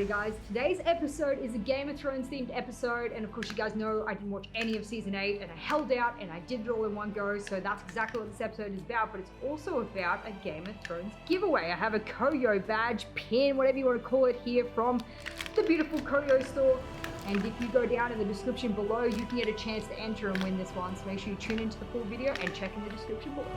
Alrighty guys, today's episode is a Game of Thrones themed episode, and of course you guys know I didn't watch any of season 8 and I held out and I did it all in one go, so that's exactly what this episode is about, but it's also about a Game of Thrones giveaway. I have a Koyo badge, pin, whatever you want to call it here from the beautiful Koyo store, and if you go down in the description below you can get a chance to enter and win this one, so make sure you tune into the full video and check in the description below.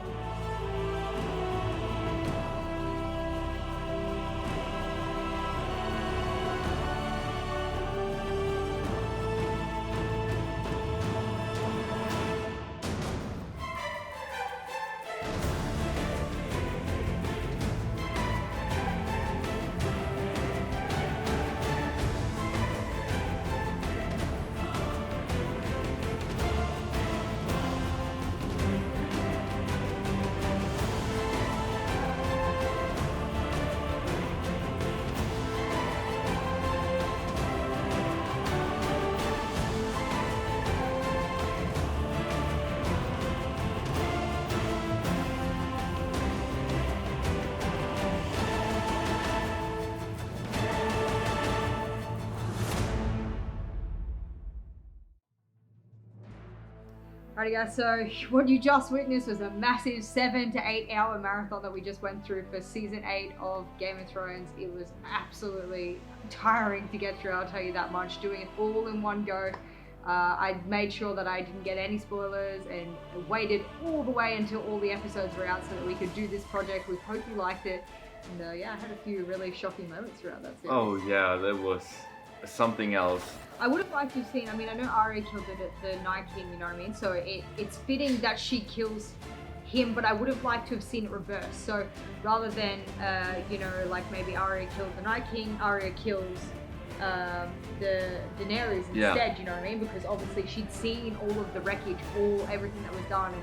Alrighty guys, so what you just witnessed was a massive 7 to 8 hour marathon that we just went through for season 8 of Game of Thrones. It was absolutely tiring to get through, I'll tell you that much, doing it all in one go. I made sure that I didn't get any spoilers and waited all the way until all the episodes were out so that we could do this project. We hope you liked it. And yeah, I had a few really shocking moments throughout that series. Oh yeah, that was something else. I would have liked to have seen, I mean, I know Arya killed the Night King, you know what I mean? So it's fitting that she kills him, but I would have liked to have seen it reversed. So rather than, you know, like maybe Arya killed the Night King, Arya kills the Daenerys instead, you know what I mean? Because obviously she'd seen all of the wreckage, everything that was done,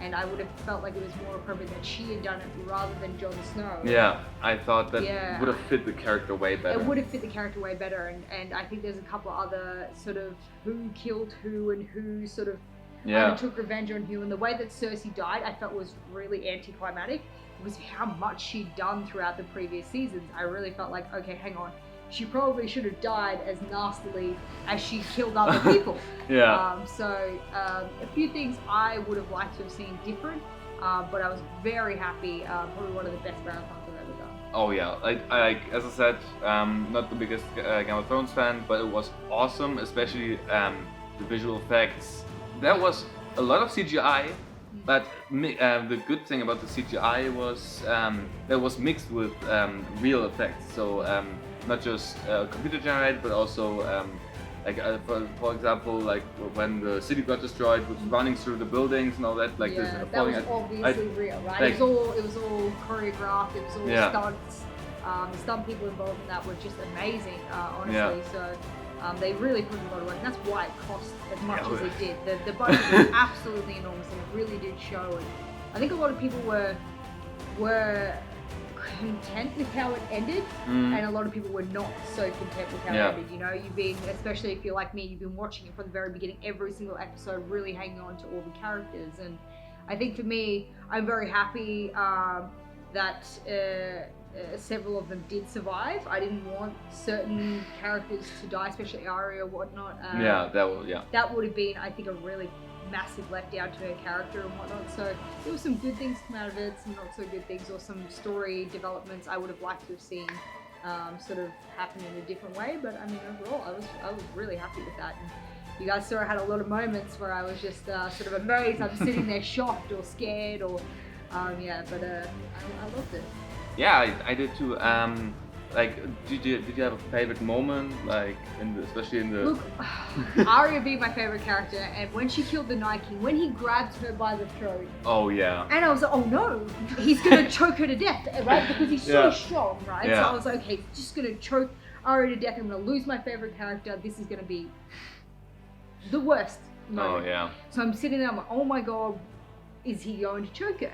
and I would have felt like it was more appropriate that she had done it rather than Jon Snow. Yeah, I thought that would have fit the character way better. It would have fit the character way better, and I think there's a couple other sort of who killed who and who sort of took revenge on who, and the way that Cersei died I felt was really anticlimactic because of how much she'd done throughout the previous seasons. I really felt like, okay, hang on, she probably should have died as nastily as she killed other people. So a few things I would have liked to have seen different, but I was very happy. Probably one of the best marathons I've ever done. Oh yeah, I as I said, not the biggest Game of Thrones fan, but it was awesome, especially the visual effects. There was a lot of CGI, but the good thing about the CGI was that was mixed with real effects. So not just computer generated, but also for example, like when the city got destroyed, was running through the buildings and all that. Like that was obviously real, right? Like, it was all choreographed. It was all stunts. The stunt people involved in that were just amazing, honestly. So they really put in a lot of work, and that's why it cost as much as it did. The budget was absolutely enormous, and it really did show. And I think a lot of people were content with how it ended, and a lot of people were not so content with how it ended. You know, you've been, especially if you're like me, you've been watching it from the very beginning, every single episode, really hanging on to all the characters. And I think for me, I'm very happy that several of them did survive. I didn't want certain characters to die, especially Arya or whatnot. That would have been, I think, a really massive letdown to her character and whatnot. So there were some good things come out of it, some not so good things, or some story developments I would have liked to have seen sort of happen in a different way. But I mean, overall, I was really happy with that. And you guys saw I had a lot of moments where I was just sort of amazed. I'm sitting there shocked or scared, or I loved it. Yeah, I did too. Like, did you have a favorite moment, like especially in the? Look, Arya being my favorite character, and when she killed the Night King, when he grabbed her by the throat. Oh yeah. And I was like, oh no, he's gonna choke her to death, right? Because he's so strong, right? So I was like, okay, he's just gonna choke Arya to death. I'm gonna lose my favorite character. This is gonna be the worst moment. Oh yeah. So I'm sitting there, I'm like, oh my god, is he going to choke her?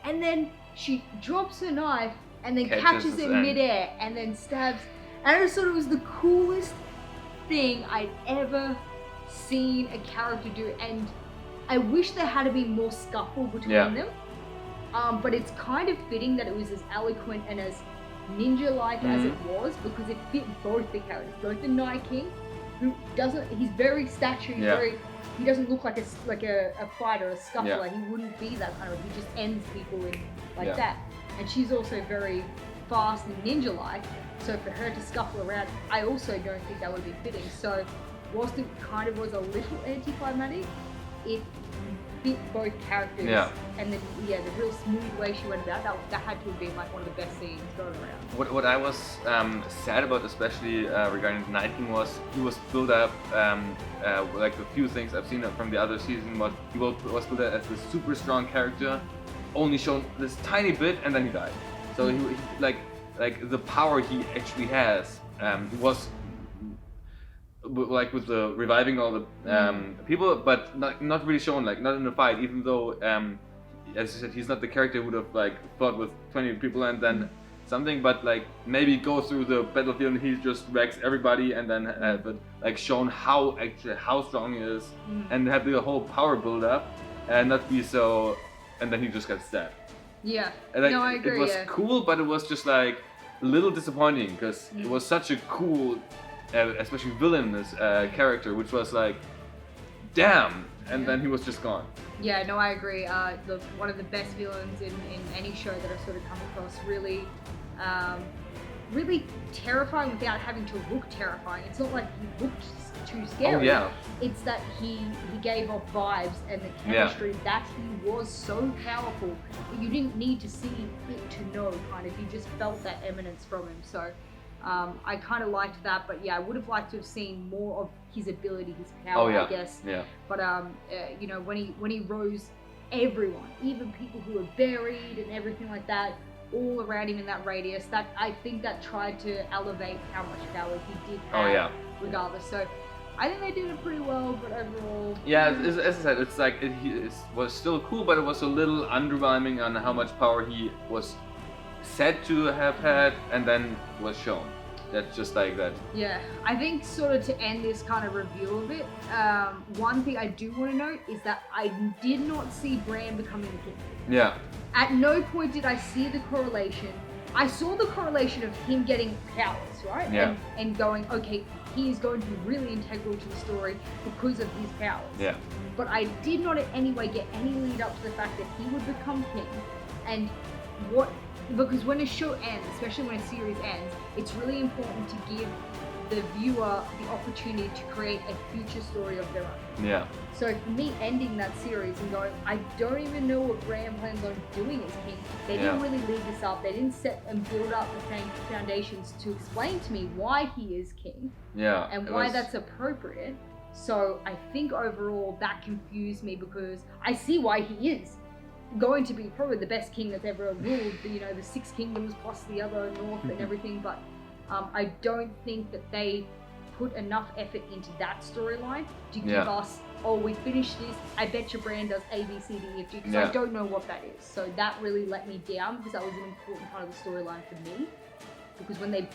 And then she drops her knife and then catches it midair and then stabs. And I just thought it was the coolest thing I'd ever seen a character do. And I wish there had been more scuffle between them. But it's kind of fitting that it was as eloquent and as ninja-like as it was, because it fit both the characters, both the Night King, who he's very statured, he doesn't look like a fighter, a scuffler. He wouldn't be that kind of. He just ends people in like that. And she's also very fast and ninja-like. So for her to scuffle around, I also don't think that would be fitting. So whilst it kind of was a little anticlimactic, it fit both characters. And then the real smooth way she went about that had to have been like one of the best scenes going around. What I was sad about, especially regarding the Night King, was he was built up like a few things I've seen from the other season. Was he was built up as this super strong character, only shown this tiny bit, and then he died. So he like the power he actually has was like with the reviving all the people, but not really shown, like not in a fight, even though as you said, he's not the character who would have like fought with 20 people and then something, but like maybe go through the battlefield and he just wrecks everybody, and then but like shown how strong he is and have the whole power build up and not be so, and then he just got stabbed. And, like, no, I agree. It was cool, but it was just like a little disappointing because it was such a cool, especially villainous character, which was like, damn, and then he was just gone. Yeah, no, I agree. One of the best villains in any show that I've sort of come across. Really, really terrifying without having to look terrifying. It's not like he looked too scary. It's that he gave off vibes and the chemistry that he was so powerful. You didn't need to see it to know, kind of. You just felt that eminence from him. So I kind of liked that, but I would have liked to have seen more of his ability, his power, I guess. But you know, when he rose everyone, even people who were buried and everything like that, all around him in that radius, that I think that tried to elevate how much power he did have, regardless. So I think they did it pretty well, but overall... As I said, it's like it was still cool, but it was a little underwhelming on how much power he was said to have had and then was shown. That's just like that. I think sort of to end this kind of review of it, one thing I do want to note is that I did not see Bran becoming the king. At no point did I see the correlation. I saw the correlation of him getting powers, right? And going, okay, he is going to be really integral to the story because of his powers. But I did not in any way get any lead up to the fact that he would become king. And because when a show ends, especially when a series ends, it's really important to give the viewer the opportunity to create a future story of their own. So for me, ending that series and going, I don't even know what Bran plans on doing as king. They didn't really lead this up. They didn't set and build up the foundations to explain to me why he is king. And why that's appropriate. So I think overall that confused me, because I see why he is going to be probably the best king that's ever ruled, you know, the 6 kingdoms plus the other north and everything, but I don't think that they put enough effort into that storyline to give us, oh, we finished this, I bet your Bran does A, B, C, D, E, F, G, because I don't know what that is. So that really let me down, because that was an important part of the storyline for me. Because when they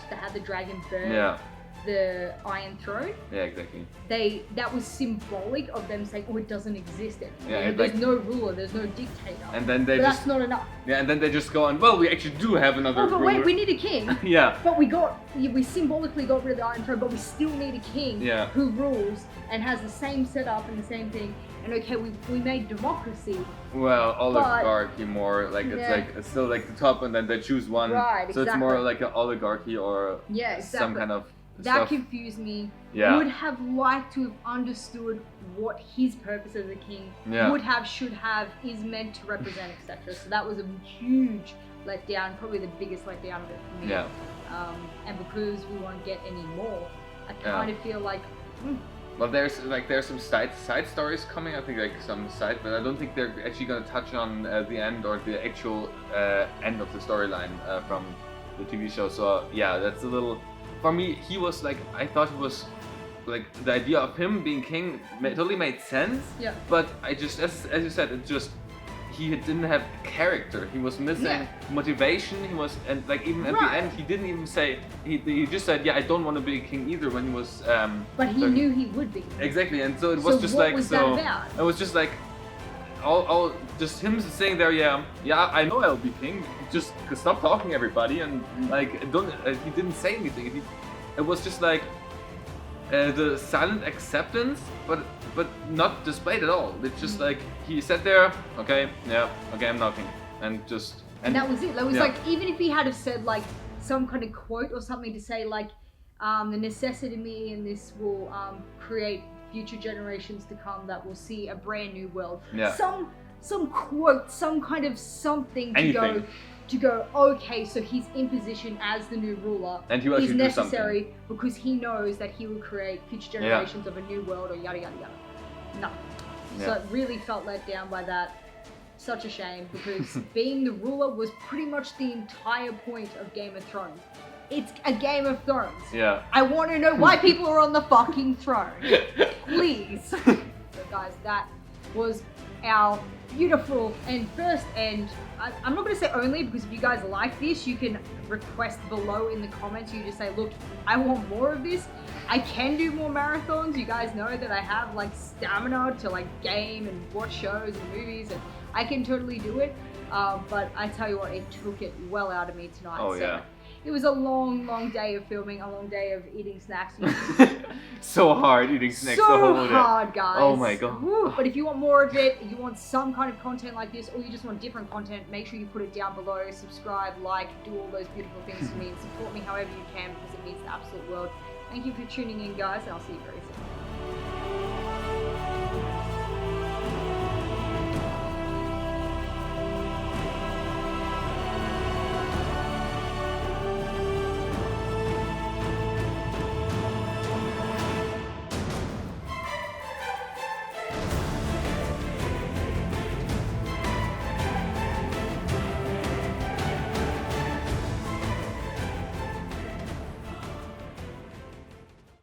had the dragon burn the Iron Throne. Exactly. That was symbolic of them saying, oh, it doesn't exist anymore. There's no ruler, there's no dictator. And then that's not enough. And then they just go on, well, we actually do have another ruler. But wait, we need a king. But we symbolically got rid of the Iron Throne, but we still need a king who rules and has the same setup and the same thing. And okay, we made democracy. Well, oligarchy more, like it's still like the top, and then they choose one. So it's more like an oligarchy or some kind of that stuff. Confused me. Would have liked to have understood what his purpose as a king should have, is meant to represent, etc. So that was a huge letdown, probably the biggest letdown of it for me. And because we won't get any more, I kind of feel like. Well, there's some side stories coming. I think like some side, but I don't think they're actually gonna touch on the end or the actual end of the storyline from the TV show. So that's a little. For me, he was like, I thought he was like, the idea of him being king totally made sense. But I just, as you said, it just, he didn't have character. He was missing motivation. He was, and like even at the end, he didn't even say. He just said, I don't want to be a king either. When he was. But he knew he would be. Exactly, and so it was just like what was that about? It was just like, all just him sitting there, yeah, I know I'll be king. Just stop talking, everybody, and like don't. He didn't say anything. It was just like the silent acceptance, but not displayed at all. It's just like he sat there, okay, I'm not king, and that was it. That was like, even if he had have said like some kind of quote or something to say like, the necessity in this will create future generations to come that will see a brand new world. Yeah. Some quote, some kind of something to go, okay, so he's in position as the new ruler. And he will actually he's necessary do something. Because he knows that he will create future generations of a new world or yada yada yada. Nothing. Yeah. So it really felt let down by that. Such a shame, because being the ruler was pretty much the entire point of Game of Thrones. It's a Game of Thrones. Yeah. I want to know why people are on the fucking throne. Please. So guys, that was our beautiful and first and I'm not going to say only, because if you guys like this, you can request below in the comments. You just say, look, I want more of this. I can do more marathons. You guys know that I have like stamina to like game and watch shows and movies, and I can totally do it. But I tell you what, it took it well out of me tonight. Oh, so yeah. It was a long day of filming, a long day of eating snacks. So hard eating snacks the whole day. So hard, guys. Oh my god. Woo. But if you want more of it, you want some kind of content like this, or you just want different content, make sure you put it down below. Subscribe, like, do all those beautiful things for me, and support me however you can, because it means the absolute world. Thank you for tuning in, guys, and I'll see you very soon.